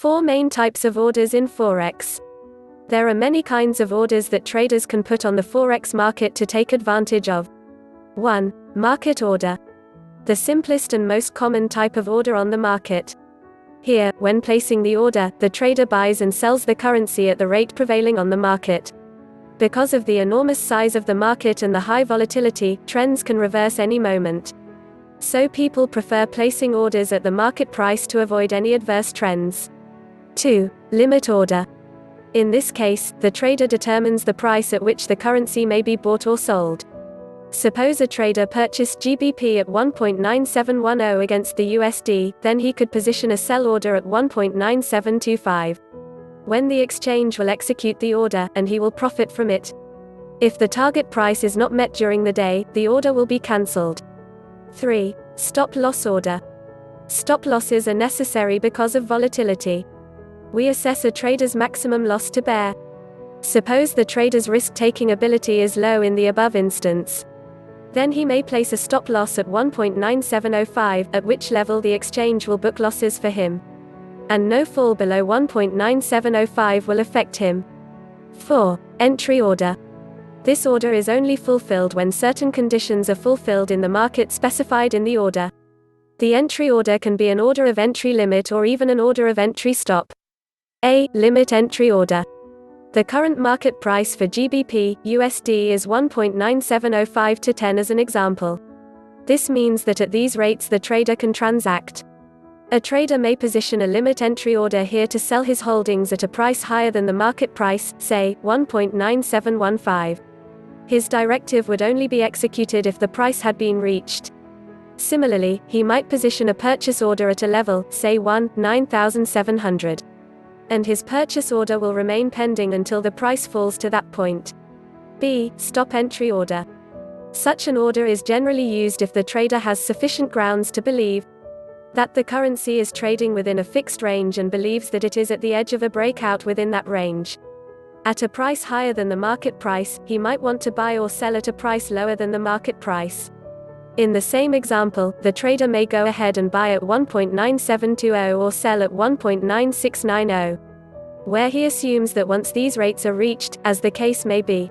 Four main types of orders in Forex. There are many kinds of orders that traders can put on the Forex market to take advantage of. 1. Market order. The simplest and most common type of order on the market. Here, when placing the order, the trader buys and sells the currency at the rate prevailing on the market. Because of the enormous size of the market and the high volatility, trends can reverse any moment. So people prefer placing orders at the market price to avoid any adverse trends. 2. Limit order. In this case, the trader determines the price at which the currency may be bought or sold. Suppose a trader purchased GBP at 1.9710 against the USD, then he could position a sell order at 1.9725. When the exchange will execute the order, and he will profit from it. If the target price is not met during the day, the order will be cancelled. 3. Stop loss order. Stop losses are necessary because of volatility. We assess a trader's maximum loss to bear. Suppose the trader's risk-taking ability is low in the above instance. Then he may place a stop loss at 1.9705, at which level the exchange will book losses for him. And no fall below 1.9705 will affect him. 4. Entry order. This order is only fulfilled when certain conditions are fulfilled in the market specified in the order. The entry order can be an order of entry limit or even an order of entry stop. A. Limit entry order. The current market price for GBP, USD is 1.9705 to 10 as an example. This means that at these rates the trader can transact. A trader may position a limit entry order here to sell his holdings at a price higher than the market price, say, 1.9715. His directive would only be executed if the price had been reached. Similarly, he might position a purchase order at a level, say 9,700. And his purchase order will remain pending until the price falls to that point. B. Stop entry order. Such an order is generally used if the trader has sufficient grounds to believe that the currency is trading within a fixed range and believes that it is at the edge of a breakout within that range. At a price higher than the market price, he might want to buy or sell at a price lower than the market price. In the same example, the trader may go ahead and buy at 1.9720 or sell at 1.9690. Where he assumes that once these rates are reached, as the case may be,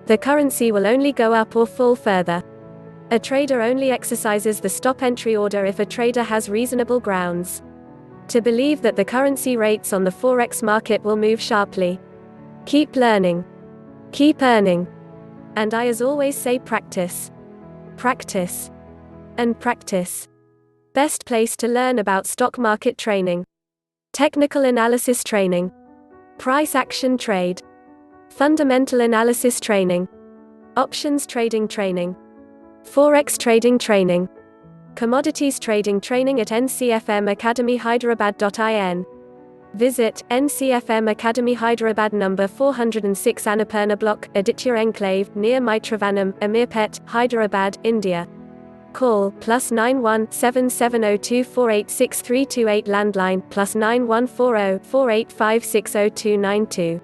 the currency will only go up or fall further. A trader only exercises the stop entry order if a trader has reasonable grounds to believe that the currency rates on the Forex market will move sharply. Keep learning. Keep earning. And I as always say practice. Practice. And practice. Best place to learn about stock market training. Technical analysis training. Price action trade. Fundamental analysis training. Options trading training. Forex trading training. Commodities trading training at NCFM Academy Hyderabad.in. Visit NCFM Academy Hyderabad number 406 Annapurna Block, Aditya Enclave, near Maitravanam, Amirpet, Hyderabad, India. Call +91 7702 486328 landline +9140 48560292.